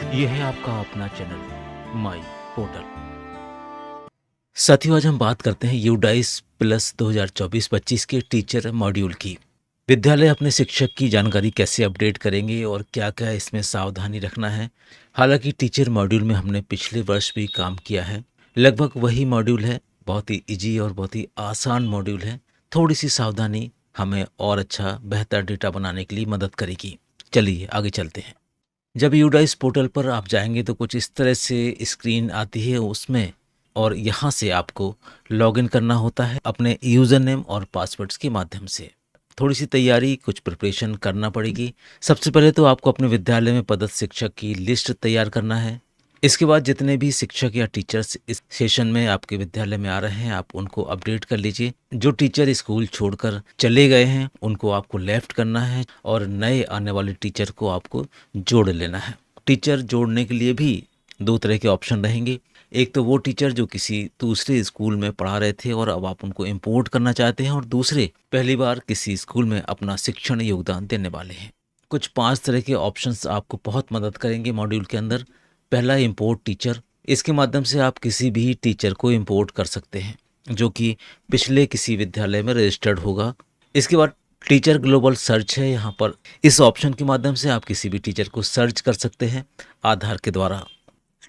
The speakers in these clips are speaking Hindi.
ये है आपका अपना चैनल माई पोर्टल। साथियों, आज हम बात करते हैं यूडाइस प्लस 2024-25 के टीचर मॉड्यूल की। विद्यालय अपने शिक्षक की जानकारी कैसे अपडेट करेंगे और क्या क्या इसमें सावधानी रखना है। हालांकि टीचर मॉड्यूल में हमने पिछले वर्ष भी काम किया है, लगभग वही मॉड्यूल है। बहुत ही इजी और बहुत ही आसान मॉड्यूल है। थोड़ी सी सावधानी हमें और अच्छा बेहतर डेटा बनाने के लिए मदद करेगी। चलिए आगे चलते हैं। जब यूडाइस पोर्टल पर आप जाएंगे तो कुछ इस तरह से स्क्रीन आती है उसमें, और यहाँ से आपको लॉगिन करना होता है अपने यूज़र नेम और पासवर्ड्स के माध्यम से। थोड़ी सी तैयारी, कुछ प्रिपरेशन करना पड़ेगी। सबसे पहले तो आपको अपने विद्यालय में पदस्थ शिक्षक की लिस्ट तैयार करना है। इसके बाद जितने भी शिक्षक या टीचर्स इस सेशन में आपके विद्यालय में आ रहे हैं, आप उनको अपडेट कर लीजिए। जो टीचर स्कूल छोड़कर चले गए हैं उनको आपको लेफ्ट करना है और नए आने वाले टीचर को आपको जोड़ लेना है। टीचर जोड़ने के लिए भी दो तरह के ऑप्शन रहेंगे। एक तो वो टीचर जो किसी दूसरे स्कूल में पढ़ा रहे थे और अब आप उनको इम्पोर्ट करना चाहते हैं, और दूसरे पहली बार किसी स्कूल में अपना शिक्षण योगदान देने वाले हैं। कुछ 5 तरह के ऑप्शंस आपको बहुत मदद करेंगे मॉड्यूल के अंदर। पहला, इंपोर्ट टीचर। इसके माध्यम से आप किसी भी टीचर को इंपोर्ट कर सकते हैं जो कि पिछले किसी विद्यालय में रजिस्टर्ड होगा। इसके बाद टीचर ग्लोबल सर्च है। यहाँ पर इस ऑप्शन के माध्यम से आप किसी भी टीचर को सर्च कर सकते हैं आधार के द्वारा।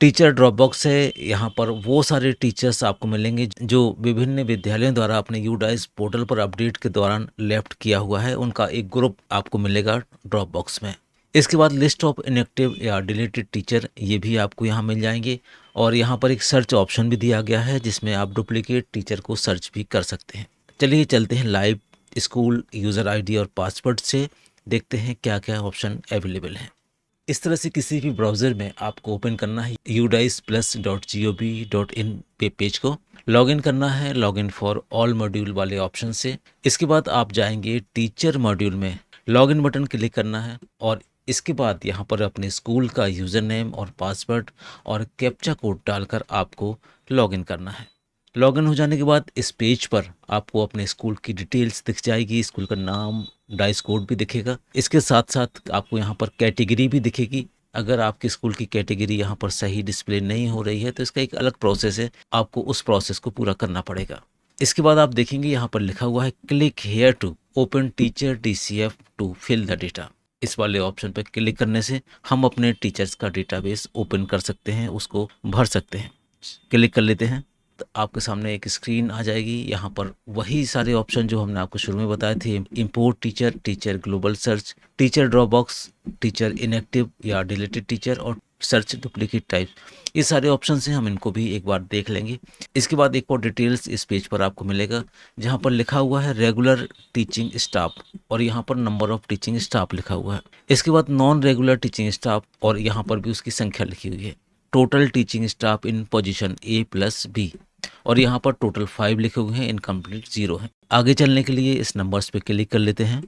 टीचर ड्रॉप बॉक्स है। यहाँ पर वो सारे टीचर्स आपको मिलेंगे जो विभिन्न विद्यालयों द्वारा अपने यूडाइस पोर्टल पर अपडेट के दौरान लेफ्ट किया हुआ है, उनका एक ग्रुप आपको मिलेगा ड्रॉप बॉक्स में। इसके बाद लिस्ट ऑफ इनएक्टिव या डिलीटेड टीचर, ये भी आपको यहाँ मिल जाएंगे। और यहाँ पर एक सर्च ऑप्शन भी दिया गया है जिसमें आप डुप्लीकेट टीचर को सर्च भी कर सकते हैं। चलिए चलते हैं लाइव स्कूल यूज़र आईडी और पासवर्ड से, देखते हैं क्या क्या ऑप्शन अवेलेबल हैं। इस तरह से किसी भी ब्राउज़र में आपको ओपन करना है udisplus.gov.in पे पेज को, लॉगिन करना है लॉगिन फॉर ऑल मॉड्यूल वाले ऑप्शन से। इसके बाद आप जाएंगे टीचर मॉड्यूल में, लॉगिन बटन क्लिक करना है और इसके बाद यहाँ पर अपने स्कूल का यूज़र नेम और पासवर्ड और कैप्चा कोड डालकर आपको लॉगिन करना है। लॉगिन हो जाने के बाद इस पेज पर आपको अपने स्कूल की डिटेल्स दिख जाएगी। स्कूल का नाम, डाइस कोड भी दिखेगा। इसके साथ साथ आपको यहाँ पर कैटेगरी भी दिखेगी। अगर आपके स्कूल की कैटेगरी यहाँ पर सही डिस्प्ले नहीं हो रही है तो इसका एक अलग प्रोसेस है, आपको उस प्रोसेस को पूरा करना पड़ेगा। इसके बाद आप देखेंगे यहाँ पर लिखा हुआ है click here to open teacher DCF to fill the data. इस वाले ऑप्शन पर क्लिक करने से हम अपने टीचर्स का डेटाबेस ओपन कर सकते हैं, उसको भर सकते हैं। क्लिक कर लेते हैं तो आपके सामने एक स्क्रीन आ जाएगी। यहाँ पर वही सारे ऑप्शन जो हमने आपको शुरू में बताए थे, import teacher, teacher global search, teacher drop box, teacher inactive या डिलीटेड टीचर और सर्च डुप्लीकेट टाइप, ये सारे ऑप्शन हैं। हम इनको भी एक बार देख लेंगे। इसके बाद एक और डिटेल्स इस पेज पर आपको मिलेगा जहाँ पर लिखा हुआ है रेगुलर टीचिंग स्टाफ और यहाँ पर नंबर ऑफ टीचिंग स्टाफ लिखा हुआ है। इसके बाद नॉन रेगुलर टीचिंग स्टाफ और यहाँ पर भी उसकी संख्या लिखी हुई है। टोटल टीचिंग स्टाफ इन पोजीशन A+B और यहाँ पर टोटल 5 लिखे हुए हैं, इनकम्प्लीट 0 है। आगे चलने के लिए इस नंबर्स पे क्लिक कर लेते हैं।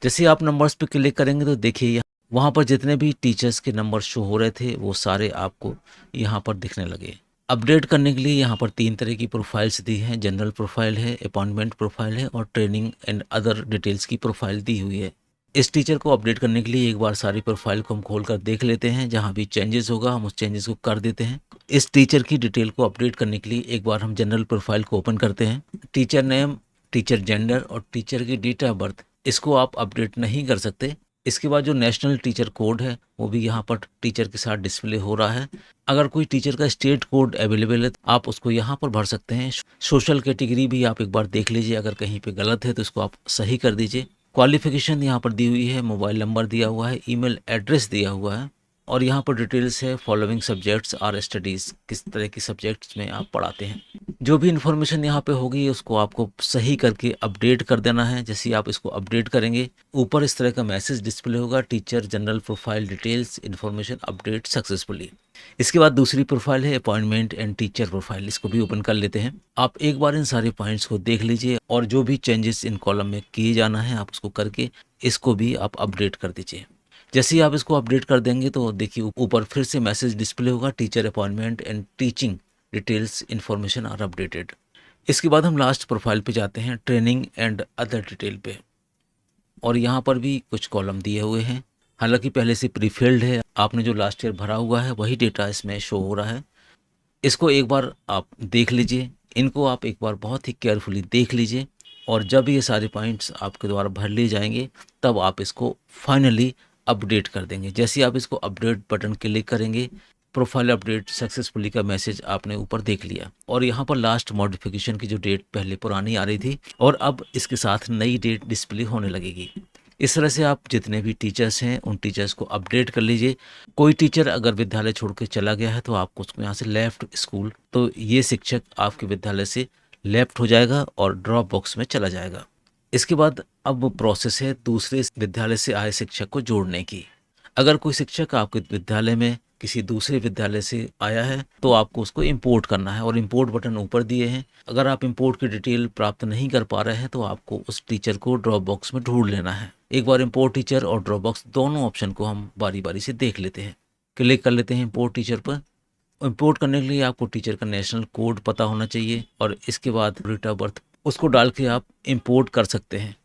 जैसे आप नंबर्स पे क्लिक करेंगे तो देखिए वहाँ पर जितने भी टीचर्स के नंबर शो हो रहे थे वो सारे आपको यहाँ पर दिखने लगे। अपडेट करने के लिए यहाँ पर 3 तरह की प्रोफाइल्स दी हैं। जनरल प्रोफाइल है, अपॉइंटमेंट प्रोफाइल है और ट्रेनिंग एंड अदर डिटेल्स की प्रोफाइल दी हुई है। इस टीचर को अपडेट करने के लिए एक बार सारी प्रोफाइल को हम खोल कर देख लेते हैं। जहाँ भी चेंजेस होगा हम उस चेंजेस को कर देते हैं। इस टीचर की डिटेल को अपडेट करने के लिए एक बार हम जनरल प्रोफाइल को ओपन करते हैं। टीचर नेम, टीचर जेंडर और टीचर की डेट ऑफ बर्थ, इसको आप अपडेट नहीं कर सकते। इसके बाद जो नेशनल टीचर कोड है वो भी यहाँ पर टीचर के साथ डिस्प्ले हो रहा है। अगर कोई टीचर का स्टेट कोड अवेलेबल है तो आप उसको यहाँ पर भर सकते हैं। सोशल कैटेगरी भी आप एक बार देख लीजिए, अगर कहीं पे गलत है तो इसको आप सही कर दीजिए। क्वालिफिकेशन यहाँ पर दी हुई है, मोबाइल नंबर दिया हुआ है, ईमेल एड्रेस दिया हुआ है और यहाँ पर डिटेल्स है फॉलोइंग सब्जेक्ट्स आर स्टडीज़, किस तरह की सब्जेक्ट्स में आप पढ़ाते हैं। जो भी इन्फॉर्मेशन यहाँ पे होगी उसको आपको सही करके अपडेट कर देना है। जैसे आप इसको अपडेट करेंगे ऊपर इस तरह का मैसेज डिस्प्ले होगा, teacher general profile details information update successfully. इसके बाद दूसरी प्रोफाइल है अपॉइंटमेंट एंड टीचर प्रोफाइल, इसको भी ओपन कर लेते हैं। आप एक बार इन सारे पॉइंट्स को देख लीजिए और जो भी चेंजेस इन कॉलम में किए जाना है आप उसको करके इसको भी आप अपडेट कर दीजिए। जैसे ही आप इसको अपडेट कर देंगे तो देखिए ऊपर फिर से मैसेज डिस्प्ले होगा, teacher appointment and teaching details information are updated. इसके बाद हम लास्ट प्रोफाइल पे जाते हैं, ट्रेनिंग एंड अदर डिटेल पे, और यहाँ पर भी कुछ कॉलम दिए हुए हैं। हालांकि पहले से प्रीफिल्ड है, आपने जो लास्ट ईयर भरा हुआ है वही डेटा इसमें शो हो रहा है। इसको एक बार आप देख लीजिए, इनको आप एक बार बहुत ही केयरफुली देख लीजिए, और जब ये सारे पॉइंट्स आपके द्वारा भर लिए जाएंगे तब आप इसको फाइनली अपडेट कर देंगे। जैसे ही आप इसको अपडेट बटन क्लिक करेंगे, प्रोफाइल अपडेट सक्सेसफुली का मैसेज आपने ऊपर देख लिया, और यहाँ पर लास्ट मॉडिफिकेशन की जो डेट पहले पुरानी आ रही थी और अब इसके साथ नई डेट डिस्प्ले होने लगेगी। इस तरह से आप जितने भी टीचर्स हैं उन टीचर्स को अपडेट कर लीजिए। कोई टीचर अगर विद्यालय छोड़ के चला गया है तो आपको उसको यहाँ से लेफ्ट स्कूल, तो ये शिक्षक आपके विद्यालय से लेफ्ट हो जाएगा और ड्रॉप बॉक्स में चला जाएगा। इसके बाद अब प्रोसेस है दूसरे विद्यालय से आए शिक्षक को जोड़ने की। अगर कोई शिक्षक आपके विद्यालय में किसी दूसरे विद्यालय से आया है तो आपको उसको इंपोर्ट करना है, और इंपोर्ट बटन ऊपर दिए हैं। अगर आप इंपोर्ट की डिटेल प्राप्त नहीं कर पा रहे हैं तो आपको उस टीचर को ड्रॉप बॉक्स में ढूंढ लेना है। एक बार इंपोर्ट टीचर और ड्रॉप बॉक्स दोनों ऑप्शन को हम बारी बारी से देख लेते हैं। क्लिक कर लेते हैं इंपोर्ट टीचर पर। इंपोर्ट करने के लिए आपको टीचर का नेशनल कोड पता होना चाहिए, और इसके बाद डेट ऑफ बर्थ उसको डाल के आप इंपोर्ट कर सकते हैं।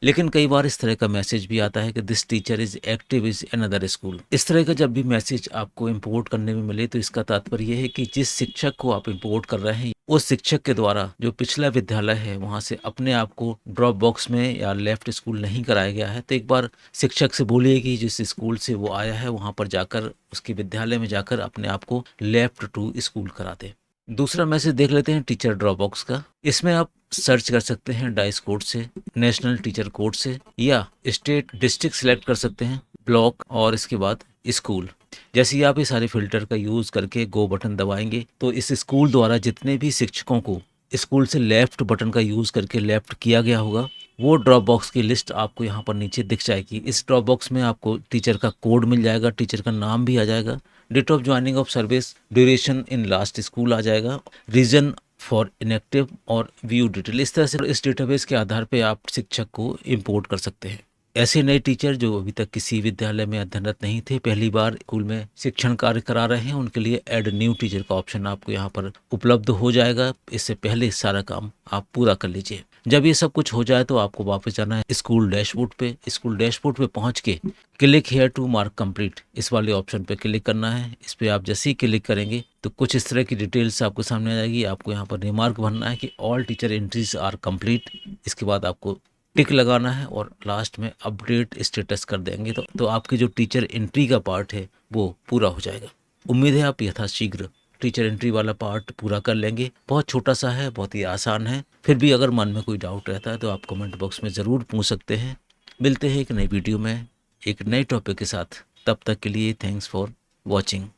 लेकिन कई बार इस तरह का मैसेज भी आता है कि this teacher is active is another school. इस तरह का जब भी मैसेज आपको इंपोर्ट करने में मिले तो इसका तात्पर्य यह है कि जिस शिक्षक को आप इंपोर्ट कर रहे हैं उस शिक्षक के द्वारा जो पिछला विद्यालय है वहां से अपने आप को ड्रॉप बॉक्स में या लेफ्ट स्कूल नहीं कराया गया है। तो एक बार शिक्षक से बोलिए कि जिस स्कूल से वो आया है वहां पर जाकर उसके विद्यालय में जाकर अपने आप को लेफ्ट टू स्कूल करा दे। दूसरा मैसेज देख लेते हैं टीचर ड्रॉप बॉक्स का। इसमें आप सर्च कर सकते हैं डाइस कोड से, नेशनल टीचर कोड से, या स्टेट डिस्ट्रिक्ट सिलेक्ट कर सकते हैं, ब्लॉक, और इसके बाद स्कूल। जैसे ही आप ये सारे फिल्टर का यूज करके गो बटन दबाएंगे तो इस स्कूल द्वारा जितने भी शिक्षकों को स्कूल से लेफ्ट बटन का यूज करके लेफ्ट किया गया होगा वो ड्रॉप बॉक्स की लिस्ट आपको यहाँ पर नीचे दिख जाएगी। इस ड्रॉप बॉक्स में आपको टीचर का कोड मिल जाएगा, टीचर का नाम भी आ जाएगा, date of joining of service, duration in last school आ जाएगा, रीजन फॉर इनएक्टिव, और व्यू डिटेल। इस तरह से इस डेटाबेस के आधार पे आप शिक्षक को इंपोर्ट कर सकते हैं। ऐसे नए टीचर जो अभी तक किसी विद्यालय में अध्ययनरत नहीं थे, पहली बार स्कूल में शिक्षण कार्य करा रहे हैं, उनके लिए ऐड न्यू टीचर का ऑप्शन आपको यहाँ पर उपलब्ध हो जाएगा। इससे पहले सारा काम आप पूरा कर लीजिए। जब ये सब कुछ हो जाए तो आपको वापस जाना है स्कूल डैशबोर्ड पे। स्कूल डैशबोर्ड पे पहुंच के click here to mark complete, इस वाले ऑप्शन पे क्लिक करना है। इस पे आप जैसे ही क्लिक करेंगे तो कुछ इस तरह की डिटेल्स आपको सामने आ जाएगी। आपको यहाँ पर रिमार्क भरना है कि all teacher entries are complete. इसके बाद आपको टिक लगाना है और लास्ट में अपडेट स्टेटस कर देंगे तो आपकी जो टीचर एंट्री का पार्ट है वो पूरा हो जाएगा। उम्मीद है आप यथाशीघ्र टीचर एंट्री वाला पार्ट पूरा कर लेंगे। बहुत छोटा सा है, बहुत ही आसान है। फिर भी अगर मन में कोई डाउट रहता है तो आप कमेंट बॉक्स में ज़रूर पूछ सकते हैं। मिलते हैं एक नई वीडियो में एक नए टॉपिक के साथ। तब तक के लिए थैंक्स फॉर वॉचिंग।